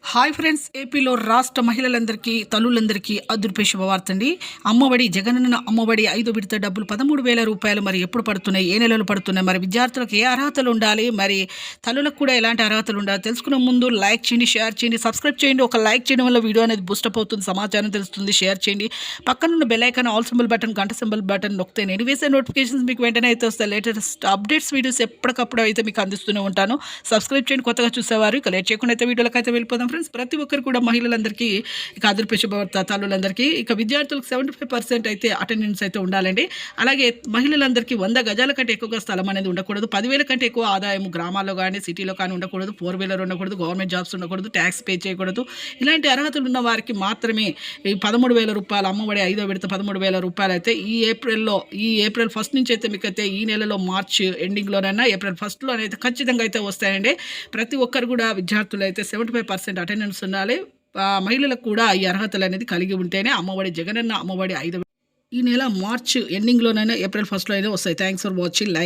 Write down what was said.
Hi friends, ఏపీలో రాష్ట్ర మహిళలందరికీ తల్లులందరికీ అదృశ్య శుభవార్త అండి. అమ్మఒడి జగనన్న అమ్మఒడి 5వ విడత డబ్బులు 13,000 రూపాయలు మరి ఎప్పుడు పడుతున్నాయి, ఏ నెలలు పడుతున్నాయి, మరి విద్యార్థులకు ఏ అర్హతలు ఉండాలి, మరి తల్లులకు కూడా ఎలాంటి అర్హతలు ఉండాలి తెలుసుకునే ముందు లైక్ చేయండి, షేర్ చేయండి, సబ్స్క్రైబ్ చేయండి. ఒక లైక్ చేయడం వల్ల వీడియో అనేది బూస్టప్ అవుతుంది, సమాచారం తెలుస్తుంది. షేర్ చేయండి. పక్కనున్న bell icon, all symbol button, గంట సింబల్ బటన్ నొక్కితే నేను వేసే నోటిఫికేషన్స్ మీకు వెంటనే అయితే వస్తాయి. లేటెస్ట్ అప్డేట్స్ వీడియోస్ ఎప్పటికప్పుడు అయితే మీకు అందిస్తూనే ఉంటాను. సబ్స్క్రైబ్ చేయండి కొత్తగా చూసేవారు. ఇక లేట్ చేయకుండా అయితే వీడియోలకు అయితే వెళ్ళిపోదాం ఫ్రెండ్స్. ప్రతి ఒక్కరు కూడా మహిళలందరికీ ఇక అదృశ్య శుభవార్త, తల్లులందరికీ ఇక విద్యార్థులకు 75% అయితే అటెండెన్స్ అయితే ఉండాలండి. అలాగే మహిళలందరికీ 100 గజాల కంటే ఎక్కువగా స్థలం అనేది ఉండకూడదు. 10,000 కంటే ఎక్కువ ఆదాయం గ్రామాల్లో కానీ సిటీలో కానీ ఉండకూడదు. 4 వీలర్ ఉండకూడదు. గవర్నమెంట్ జాబ్స్ ఉండకూడదు. ట్యాక్స్ పే చేయకూడదు. ఇలాంటి అర్హతలు ఉన్న వారికి మాత్రమే ఈ 13,000 రూపాయలు అమ్మఒడి 5వ విడత 13,000 రూపాయలు అయితే ఈ ఏప్రిల్ 1 నుంచి అయితే మీకు అయితే ఈ నెలలో మార్చ్ ఎండింగ్లోనైనా ఏప్రిల్ 1లో అయితే ఖచ్చితంగా అయితే వస్తాయండి. ప్రతి ఒక్కరు కూడా విద్యార్థులు అయితే 75% అటెండెన్స్ ఉండాలి. మహిళలకు కూడా ఈ అర్హతలు అనేది కలిగి ఉంటేనే అమ్మఒడి జగనన్న అమ్మఒడి 5వ ఈ నెల మార్చ్ ఎండింగ్లోనైనా ఏప్రిల్ 1లో అయినా వస్తాయి. Thanks for watching. లైక్